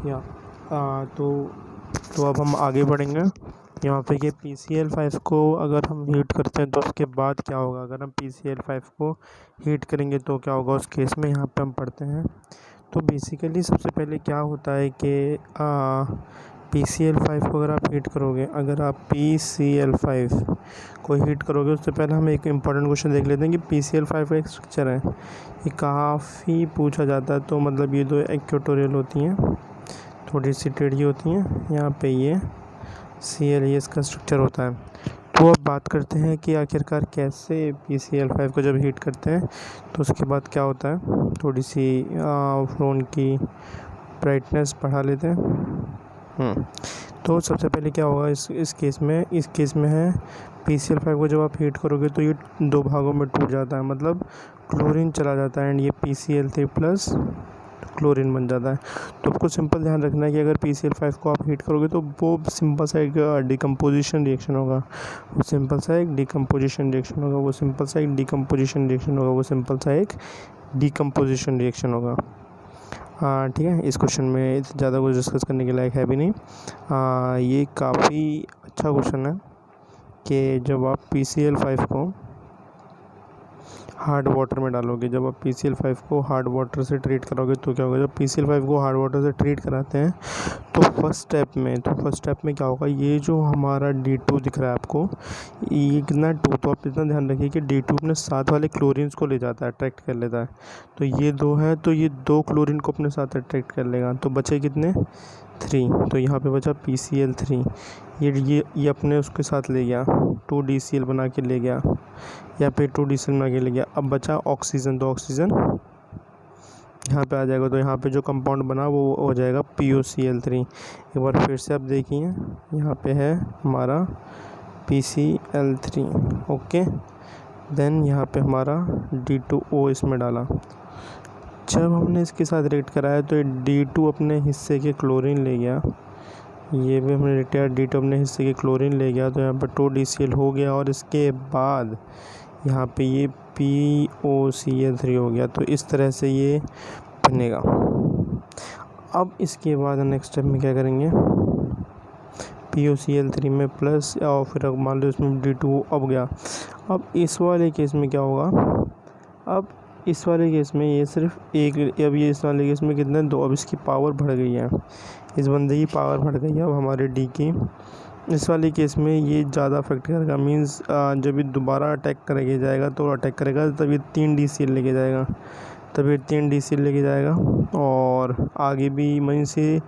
या तो अब हम आगे बढ़ेंगे। यहाँ पे कि PCl5 को अगर हम हीट करते हैं तो उसके बाद क्या होगा। अगर हम PCl5 को हीट करेंगे तो क्या होगा उस केस में, यहाँ पे हम पढ़ते हैं। तो बेसिकली सबसे पहले क्या होता है कि PCl5 को अगर आप हीट करोगे, अगर आप PCl5 को हीट करोगे उससे पहले हम एक इम्पॉर्टेंट क्वेश्चन देख लेते हैं कि PCl5 का एक स्ट्रक्चर है, ये काफ़ी पूछा जाता है। तो मतलब ये दो इक्वेटोरियल होती हैं, थोड़ी सी टेढ़ी होती हैं, यहाँ पे ये Cl इसका स्ट्रक्चर होता है। तो अब बात करते हैं कि आखिरकार कैसे PCl5 को जब हीट करते हैं तो उसके बाद क्या होता है। थोड़ी सी फ़ोन की ब्राइटनेस बढ़ा लेते हैं। तो सबसे पहले क्या होगा इस केस में है PCl5 को जब आप हीट करोगे तो ये दो भागों में टूट जाता है, मतलब क्लोरीन चला जाता है एंड ये PCl3 प्लस क्लोरीन बन जाता है। तो आपको सिंपल ध्यान रखना है कि अगर PCl5 को आप हीट करोगे तो वो सिंपल सा एक डिकम्पोजिशन रिएक्शन होगा, वो सिंपल सा एक डिकम्पोजिशन रिएक्शन होगा, वो सिंपल सा एक डिकम्पोजिशन रिएक्शन होगा, वो सिंपल सा एक डिकम्पोजिशन रिएक्शन होगा। ठीक है, इस क्वेश्चन में ज़्यादा कुछ डिस्कस करने के लायक है भी नहीं। ये काफ़ी अच्छा क्वेश्चन है कि जब आप PCl5 को हार्ड वाटर में डालोगे, जब आप PCl5 को हार्ड वाटर से ट्रीट करोगे तो क्या होगा। जब PCl5 को हार्ड वाटर से ट्रीट कराते हैं तो फर्स्ट स्टेप में क्या होगा, ये जो हमारा D2 दिख रहा है आपको, ये कितना 2, तो आप इतना ध्यान रखिए कि D2 अपने साथ वाले क्लोरीन्स को ले जाता है, अट्रैक्ट कर लेता है। तो ये 2 है, तो ये 2 क्लोरीन को अपने साथ अट्रैक्ट कर लेगा, तो बचे कितने 3। तो यहाँ पे बचा PCl3, ये अपने उसके साथ ले गया, 2DCl बना के ले गया, यहाँ पे 2DCl बना के ले गया। अब बचा ऑक्सीजन, तो ऑक्सीजन यहाँ पे आ जाएगा, तो यहाँ पे जो कंपाउंड बना वो हो जाएगा POCl3। एक बार फिर से आप देखिए, यहाँ पे है हमारा PCl3, ओके। देन यहाँ पे हमारा D2O इसमें डाला। जब हमने इसके साथ रिएक्ट कराया तो D2 अपने हिस्से के क्लोरीन ले गया, ये भी हमने रिएक्ट D2 अपने हिस्से के क्लोरीन ले गया, तो यहाँ पर 2DCl हो गया और इसके बाद यहाँ पे ये POCl3 हो गया। तो इस तरह से ये बनेगा। अब इसके बाद नेक्स्ट स्टेप में क्या करेंगे, POCl3 में प्लस और फिर मान लो इसमें D2 अब गया। अब इस वाले केस में क्या होगा, अब इस वाले केस में ये सिर्फ एक, अब ये इस वाले केस में कितने 2, अब इसकी पावर बढ़ गई है, इस बंदे की पावर बढ़ गई है अब हमारे D की। इस वाले केस में ये ज़्यादा अफेक्ट करेगा, मींस जब ये दोबारा अटैक करेगा जाएगा तो अटैक करेगा तब ये 3DCl लेके जाएगा, तब ये 3DCl लेके जाएगा और आगे भी वहीं से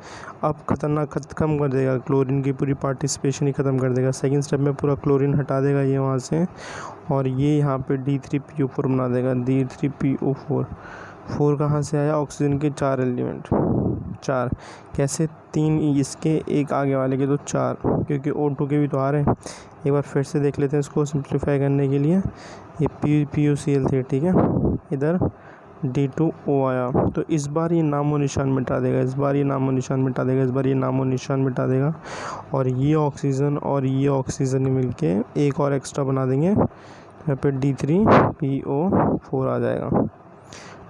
अब खतरनाक ख़त्म कर देगा, क्लोरीन की पूरी पार्टिसिपेशन ही ख़त्म कर देगा। सेकंड स्टेप में पूरा क्लोरीन हटा देगा ये वहाँ से, और ये यहाँ पे D3PO4 बना देगा, D3PO4। 4 कहाँ से आया, ऑक्सीजन के 4 एलिमेंट, 4 कैसे, 3 इसके एक आगे वाले के, तो 4 क्योंकि O2 के भी तो आ रहे हैं। एक बार फिर से देख लेते हैं इसको सिंप्लीफाई करने के लिए, ये POCl3 ठीक है, इधर D2O आया, तो इस बार ये नामो निशान मिटा देगा, इस बार ये नामो निशान मिटा देगा, इस बार ये नामो निशान मिटा देगा, और ये ऑक्सीजन मिलके एक और एक्स्ट्रा बना देंगे, यहाँ पे D3PO4 आ जाएगा।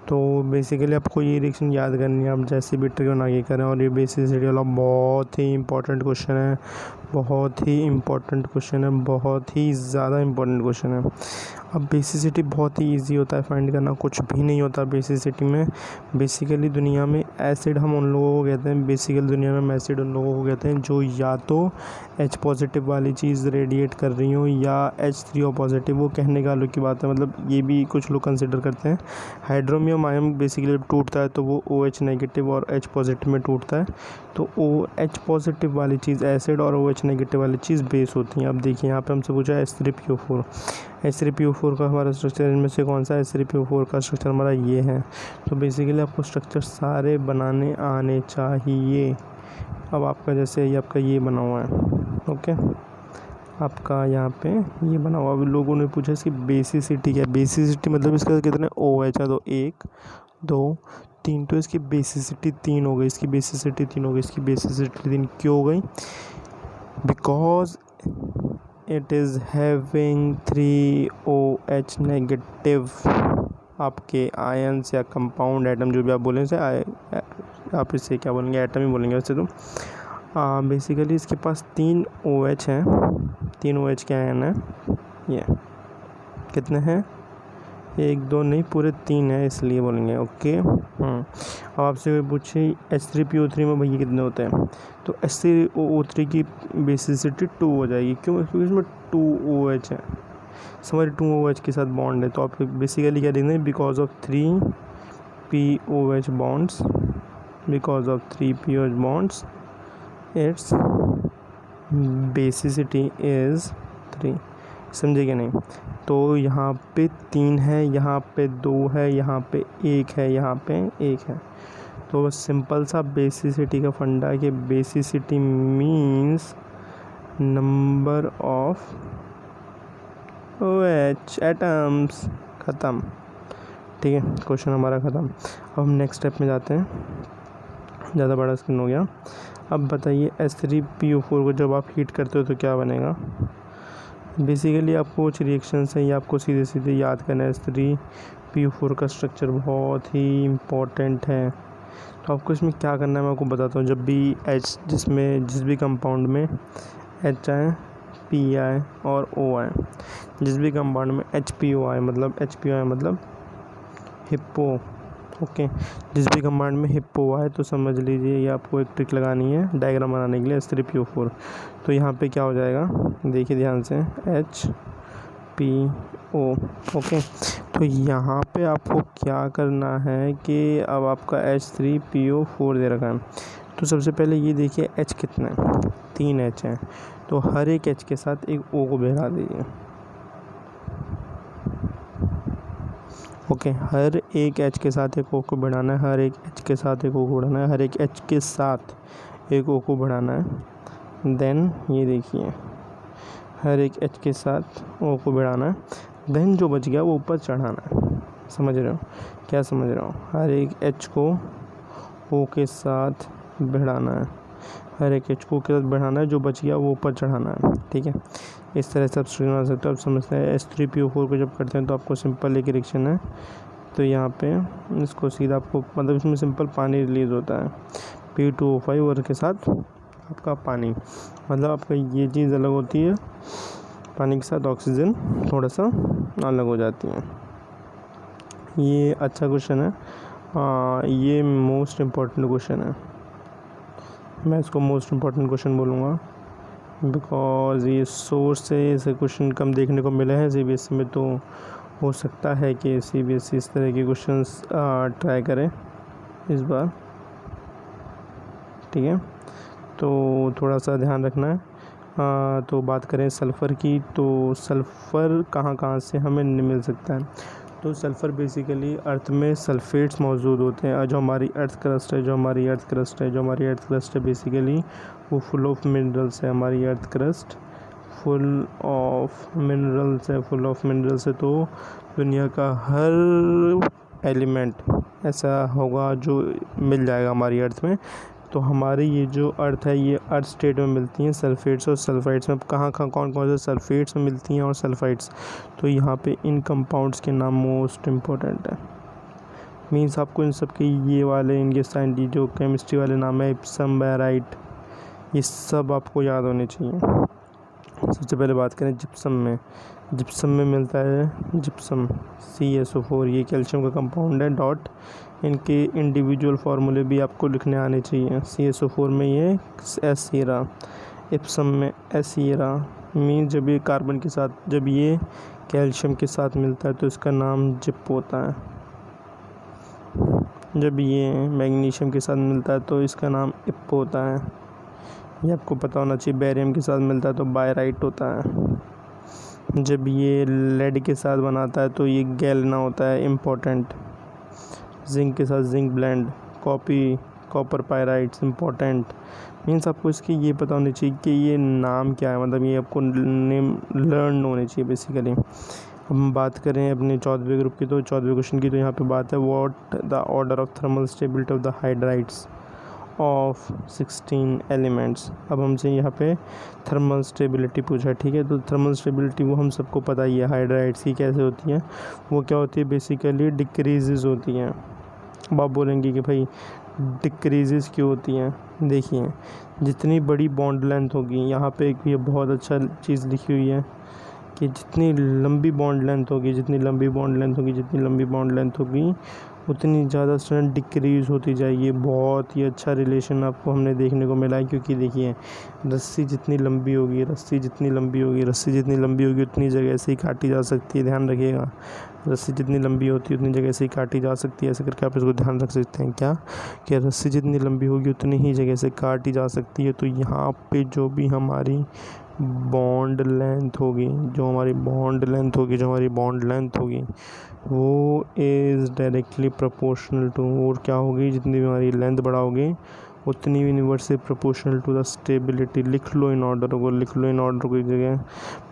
तो बेसिकली आपको ये रिएक्शन याद करनी है, आप जैसे भी ट्रिगन आगे करें। और ये बेसिसिटी वाला बहुत ही इंपॉर्टेंट क्वेश्चन है, बहुत ही इंपॉर्टेंट क्वेश्चन है, बहुत ही ज़्यादा इंपॉर्टेंट क्वेश्चन है। अब बेसिसिटी बहुत ही इजी होता है फाइंड करना, कुछ भी नहीं होता बेसिसिटी में। बेसिकली दुनिया में एसिड हम उन लोगों को कहते हैं, बेसिकली दुनिया में एसिड उन लोगों को कहते हैं जो या तो H पॉजिटिव वाली चीज़ रेडिएट कर रही हो या H3O पॉजिटिव। वो कहने का अलग की बात है, मतलब ये भी कुछ लोग कंसिडर करते हैं। हाइड्रोमियम आयन बेसिकली जब टूटता है तो वो OH नेगेटिव और H पॉजिटिव में टूटता है, तो OH पॉजिटिव वाली चीज़ एसिड और OH नेगेटिव वाली चीज़ बेस होती हैं। अब देखिए यहाँ पे हमसे पूछा H3PO4, H3PO4 का हमारा स्ट्रक्चर इनमें से कौन सा है, H3PO4 का स्ट्रक्चर हमारा ये है। तो बेसिकली आपको स्ट्रक्चर सारे बनाने आने चाहिए। अब आपका जैसे ये आपका ये बना हुआ है, ओके, आपका यहाँ पे ये बना हुआ। अभी लोगों ने पूछा इसकी बेसिसिटी क्या है, बेसिसिटी मतलब इसका कितने OH है, तो 1 2 3, तो इसकी बेसिसिटी 3 हो गई, इसकी बेसिसिटी 3 हो गई, इसकी बेसिसिटी 3 क्यों हो गई, because it is having 3OH negative आपके आयन्स या कंपाउंड एटम जो भी आप बोलें से आप इसे क्या बोलेंगे, एटम ही बोलेंगे वैसे तो। बेसिकली इसके पास 3 OH हैं। 3 OH क्या है ना, ये कितने हैं, 1 2 नहीं, पूरे 3 है, इसलिए बोलेंगे। ओके। अब आपसे कोई पूछे H3PO3 में भैया कितने होते हैं, तो H3O3 की बेसिसिटी 2 हो जाएगी। क्यों? क्योंकि इसमें 2 OH है, हमारे 2 OH के साथ बॉन्ड है। तो आप बेसिकली क्या लिखेंगे, because of 3 POH bonds, because of 3 POH bonds it's basicity is 3। समझे क्या नहीं? तो यहाँ पे 3 है, यहाँ पे 2 है, यहाँ पे 1 है, यहाँ पे 1 है। तो सिंपल सा बेसिसिटी का फंडा है कि basicity means number of OH atoms. ख़त्म। ठीक है, क्वेश्चन हमारा ख़त्म। अब हम नेक्स्ट स्टेप में जाते हैं। ज़्यादा बड़ा स्क्रीन हो गया। अब बताइए H3PO4 को जब आप हीट करते हो तो क्या बनेगा। बेसिकली आपको कुछ रिएक्शंस हैं, ये आपको सीधे सीधे याद करना है। H3PO4 का स्ट्रक्चर बहुत ही इम्पोर्टेंट है। तो आपको इसमें क्या करना है मैं आपको बताता हूँ। जब भी जिस भी कंपाउंड में H आए, P आए और O आए, जिस भी कंपाउंड में HPO आए मतलब हिप्पो। ओके, जिस भी कंपाउंड में हिप्पो आए तो समझ लीजिए ये आपको एक ट्रिक लगानी है डायग्राम बनाने के लिए H3PO4। तो यहाँ पे क्या हो जाएगा, देखिए ध्यान से, HPO। ओके, तो यहाँ पे आपको क्या करना है कि अब आपका H3PO4 दे रखा है। तो सबसे पहले ये देखिए H कितना है, 3 H है। तो हर एक H के साथ एक O को भिड़ा दीजिए। ओके, हर एक H के साथ एक O को बढ़ाना है, हर एक H के साथ एक O को बढ़ाना है, हर एक H के साथ एक O को बढ़ाना है। देन ये देखिए, हर एक H के साथ O को बढ़ाना है। देन जो बच गया वो ऊपर चढ़ाना है। समझ रहे हो क्या? समझ रहा हूँ। हर एक H को O के साथ बढ़ाना है, हर एक H को के साथ बढ़ाना है, जो बच गया वो ऊपर चढ़ाना है। ठीक है, इस तरह से आप स्ट्रिंग बना सकते हो। आप समझते हैं H3PO4 को जब करते हैं तो आपको सिंपल एक रिएक्शन है। तो यहाँ पे इसको सीधा आपको मतलब इसमें सिंपल पानी रिलीज़ होता है P2O5 और के साथ आपका पानी, मतलब आपका ये चीज़ अलग होती है, पानी के साथ ऑक्सीजन थोड़ा सा अलग हो जाती है। ये अच्छा क्वेश्चन है, ये मोस्ट इम्पॉर्टेंट क्वेश्चन है। मैं इसको मोस्ट इम्पॉर्टेंट क्वेश्चन बोलूँगा बिकॉज ये सोर्स से ऐसे क्वेश्चन कम देखने को मिले हैं CBSE में। तो हो सकता है कि CBSE इस तरह के क्वेश्चंस ट्राई करें इस बार। ठीक है, तो थोड़ा सा ध्यान रखना है। तो बात करें सल्फ़र की, तो सल्फ़र कहाँ कहाँ से हमें मिल सकता है। तो सल्फ़र बेसिकली अर्थ में सल्फ़ेट्स मौजूद होते हैं। जो हमारी अर्थ क्रस्ट है बेसिकली वो फुल ऑफ मिनरल्स है। हमारी earth crust full of minerals है। तो दुनिया का हर एलिमेंट ऐसा होगा जो मिल जाएगा हमारी अर्थ में। तो हमारी ये जो अर्थ है ये अर्थ स्टेट में मिलती हैं सल्फ़ेट्स और सल्फ़ाइड्स में। कहाँ कौन से सल्फ़ेट्स में मिलती हैं और सल्फ़ाइड्स, तो यहाँ पे इन कंपाउंड्स के नाम मोस्ट इम्पोर्टेंट है। मीन्स आपको इन सब के ये वाले इनके साइंटिस्ट जो केमिस्ट्री वाले नाम है इप्सम, बैराइट, ये सब आपको याद होने चाहिए। सबसे पहले बात करें जिप्सम में मिलता है जिप्सम CSO4, ये कैल्शियम का कंपाउंड है। डॉट इनके इंडिविजुअल फार्मूले भी आपको लिखने आने चाहिए। CSO4 में ये S इप्सम में S मीन्स जब ये कार्बन के साथ, जब ये कैल्शियम के साथ मिलता है तो इसका नाम जिप होता है। जब ये मैग्नीशियम के साथ मिलता है तो इसका नाम इप होता है। ये आपको पता होना चाहिए। बेरियम के साथ मिलता है तो बायराइट होता है। जब ये लेड के साथ बनाता है तो ये गैलेना होता है, इम्पोर्टेंट। जिंक के साथ zinc blende, copper pyrites, important. Means आपको इसकी ये पता होनी चाहिए कि ये नाम क्या है, मतलब ये आपको नेम लर्न होने चाहिए बेसिकली। हम बात करें अपने 14वें ग्रुप की, तो 14वें क्वेश्चन की, तो यहाँ पे बात है what the order of thermal stability of the hydrides of 16 elements. अब हमसे यहाँ पे थर्मल स्टेबिलिटी पूछा है। ठीक है, तो थर्मल स्टेबिलिटी वो हम सबको पता ही है हाइड्राइड्स की कैसे होती है। वो क्या होती है, बेसिकली डिक्रीजेज होती हैं। अब आप बोलेंगे कि भाई डिक्रीजेस क्यों होती हैं? देखिए, जितनी बड़ी बॉन्ड लेंथ होगी, यहाँ पे एक ये बहुत अच्छा चीज़ लिखी हुई है कि जितनी लंबी बॉन्ड लेंथ होगी, जितनी लंबी बॉन्ड लेंथ होगी, जितनी लंबी बॉन्ड लेंथ होगी, उतनी ज़्यादा स्ट्रेंथ डिक्रीज़ होती जाएगी। बहुत ही अच्छा रिलेशन आपको हमने देखने को मिला है, क्योंकि देखिए, रस्सी जितनी लंबी होगी, रस्सी जितनी लंबी होगी, रस्सी जितनी लंबी होगी, उतनी जगह से ही काटी जा सकती है। ध्यान रखिएगा, रस्सी जितनी लंबी होती है उतनी जगह से ही काटी जा सकती है। ऐसे करके आप इसको ध्यान रख सकते हैं क्या, कि रस्सी जितनी लंबी होगी उतनी ही जगह से काटी जा सकती है। तो यहाँ पे जो भी हमारी बॉन्ड लेंथ होगी, जो हमारी बॉन्ड लेंथ होगी, जो हमारी बॉन्ड लेंथ होगी, वो इज़ डायरेक्टली प्रोपोर्शनल टू, और क्या होगी, जितनी भी हमारी लेंथ बढ़ाओगे उतनी universally proportional to the stability. लिख लो इन ऑर्डर को, लिख लो इन ऑर्डर की जगह।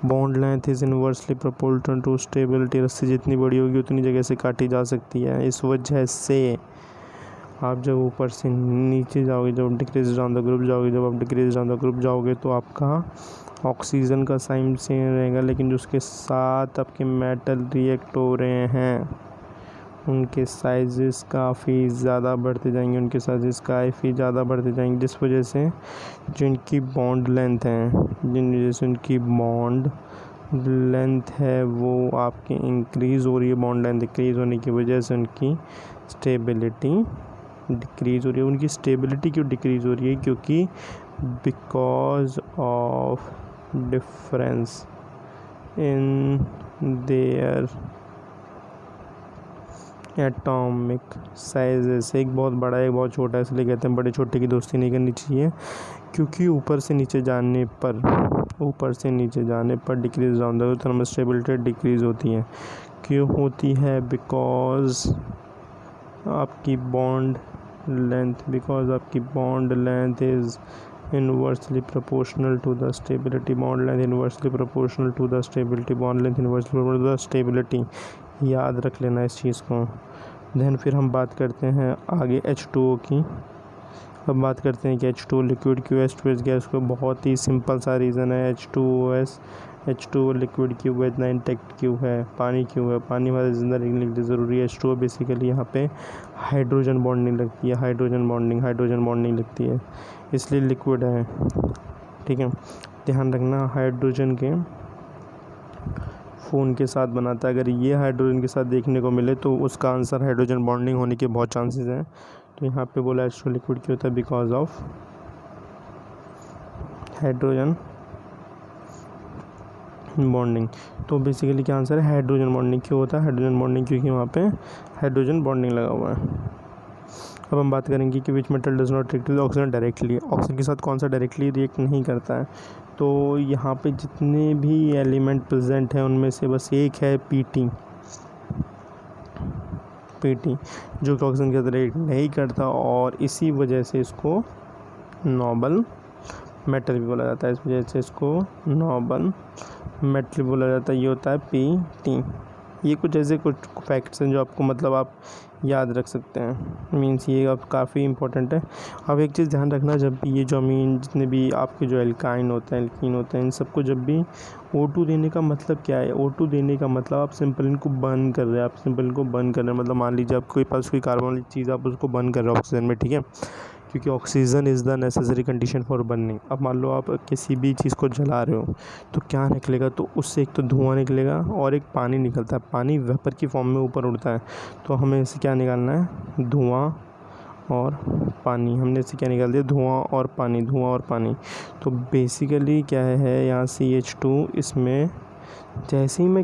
Bond length is inversely proportional to stability. रस्सी जितनी बड़ी होगी उतनी जगह से काटी जा सकती है। इस वजह से आप जब ऊपर से नीचे जाओगे, जब डिक्रीज डाउन द ग्रुप जाओगे, जब आप डिक्रीज डाउन द ग्रुप जाओगे, तो आपका ऑक्सीजन का साइन सेम रहेगा, लेकिन जो उसके साथ आपके मेटल रिएक्ट हो रहे हैं उनके साइजेस काफ़ी ज़्यादा बढ़ते जाएंगे, उनके साइजेस काफ़ी ज़्यादा बढ़ते जाएंगे, जिस वजह से जिनकी बॉन्ड लेंथ है, जिन वजह से उनकी बॉन्ड लेंथ है वो आपकी इंक्रीज़ हो रही है। बॉन्ड लेंथ डिक्रीज़ होने की वजह से उनकी स्टेबिलिटी डिक्रीज़ हो रही है। उनकी स्टेबिलिटी क्यों डिक्रीज़ हो रही है? क्योंकि because of difference in their atomic sizes. एक बहुत बड़ा, एक बहुत छोटा, इसलिए कहते हैं बड़े छोटे की दोस्ती नहीं करनी चाहिए, क्योंकि ऊपर से नीचे जाने पर decrease down the thermal stability decrease होती है। क्यों होती है? बिकॉज आपकी bond length is inversely proportional to the stability. Bond length inversely proportional to the stability. Bond length inversely proportional to the stability. याद रख लेना इस चीज़ को। देन फिर हम बात करते हैं आगे H2O की। अब बात करते हैं कि H2O लिक्विड क्यों है, H2S गैस को। बहुत ही सिंपल सा रीज़न है। H2O लिक्विड क्यों है, इतना इंटेक्ट क्यों है, पानी क्यों है? पानी हमारे ज़िंदा रहने के लिए ज़रूरी है। H2O बेसिकली यहाँ पे हाइड्रोजन बॉन्डिंग लगती है, हाइड्रोजन बॉन्डिंग लगती है, इसलिए लिक्विड है। ठीक है, ध्यान रखना, हाइड्रोजन के फ़ोन के साथ बनाता है। अगर ये हाइड्रोजन के साथ देखने को मिले तो उसका आंसर हाइड्रोजन बॉन्डिंग होने के बहुत चांसेस हैं। तो यहाँ पे बोला H2O लिक्विड क्यों होता है? Because of hydrogen bonding. तो बेसिकली क्या आंसर है? Hydrogen bonding. क्यों होता है हाइड्रोजन बॉन्डिंग? क्योंकि वहाँ पे हाइड्रोजन बॉन्डिंग लगा हुआ है। अब हम बात करेंगे कि which metal does not react with oxygen directly. Oxygen के साथ कौन सा डायरेक्टली रिएक्ट नहीं करता है? तो यहाँ पे जितने भी एलिमेंट प्रेजेंट हैं उनमें से बस एक है पीटी, जो कि ऑक्सीजन के साथ रिएक्ट नहीं करता, और इसी वजह से इसको नोबल मेटल भी बोला जाता है। इस वजह से इसको नोबल मेटल बोला जाता है। ये होता है पीटी। ये कुछ ऐसे कुछ फैक्ट्स हैं जो आपको मतलब आप याद रख सकते हैं। मीन्स ये अब काफ़ी इंपॉर्टेंट है। अब एक चीज़ ध्यान रखना, जब भी ये जो जितने भी आपके जो एल्कीन होते हैं, इन सबको जब भी O2 देने का मतलब क्या है? O2 देने का मतलब आप सिंपल इनको बर्न कर रहे हैं, मतलब मान लीजिए आपके पास कोई कार्बन वाली चीज़, आप उसको बर्न कर रहे हो ऑक्सीजन में। ठीक है, क्योंकि oxygen is the necessary condition for burning. अब मान लो आप किसी भी चीज़ को जला रहे हो तो क्या निकलेगा? तो उससे एक तो धुआं निकलेगा और एक पानी निकलता है। पानी वेपर की फॉर्म में ऊपर उड़ता है। तो हमें इससे क्या निकालना है? धुआं और पानी। हमने इससे क्या निकाल दिया? धुआं और पानी। तो बेसिकली क्या है यहाँ CH2, इसमें जैसे ही मैं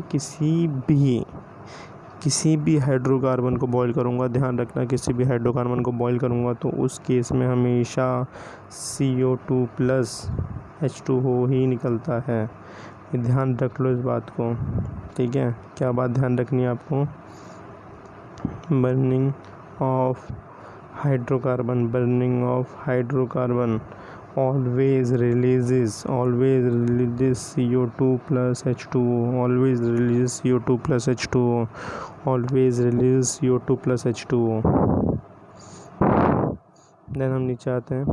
किसी भी हाइड्रोकार्बन को बॉईल करूँगा, ध्यान रखना, किसी भी हाइड्रोकार्बन को बॉईल करूँगा तो उस केस में हमेशा CO2 प्लस H2O ही निकलता है। ध्यान रख लो इस बात को। ठीक है, क्या बात ध्यान रखनी है आपको? Burning of hydrocarbon always releases CO2 plus H2O, then हम नीचे आते हैं।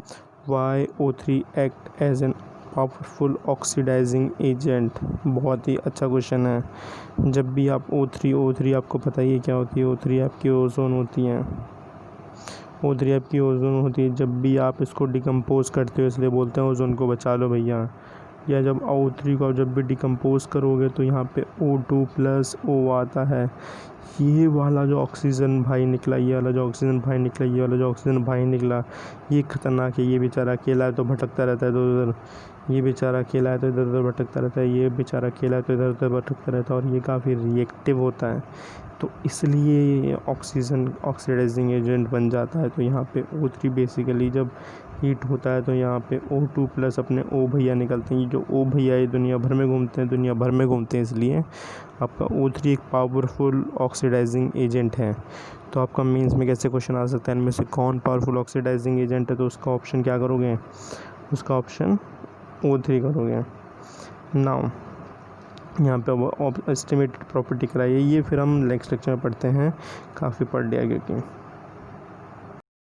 Why O3 act as an powerful oxidising agent? बहुत ही अच्छा क्वेश्चन है। जब भी आप O3 आपको पता ही है क्या होती है? O3 आपकी ओजोन होती है। O3 आपकी ओजोन होती है। जब भी आप इसको डिकम्पोज करते हो इसलिए बोलते हैं ओजोन को बचा लो भैया। या जब O3 को जब भी डिकम्पोज करोगे तो यहाँ पे O2 प्लस O आता है। ये वाला जो ऑक्सीजन भाई निकला, ये वाला जो ऑक्सीजन भाई निकला, ये वाला जो ऑक्सीजन भाई निकला, ये खतरनाक है। ये बेचारा अकेला है तो भटकता रहता है इधर उधर, ये बेचारा अकेला है तो इधर उधर भटकता रहता है, ये बेचारा अकेला है तो इधर उधर भटकता रहता है, और ये काफ़ी रिएक्टिव होता है, तो इसलिए ऑक्सीजन ऑक्सीडाइजिंग एजेंट बन जाता है। तो यहाँ पे O3 बेसिकली जब हीट होता है तो यहाँ पे O2 प्लस अपने O भैया निकलते हैं। ये जो O भैया ये दुनिया भर में घूमते हैं, इसलिए आपका O3 एक पावरफुल ऑक्सीडाइजिंग एजेंट है। तो आपका मेंस में कैसे क्वेश्चन आ सकता है, इनमें से कौन पावरफुल ऑक्सीडाइजिंग एजेंट है, तो उसका ऑप्शन क्या करोगे, उसका ऑप्शन O3 करोगे। नाउ यहाँ पे अब एस्टिमेटेड प्रॉपर्टी कराइए, ये फिर हम नेक्स्ट लेक्चर में पढ़ते हैं, काफ़ी पढ़ लिया क्योंकि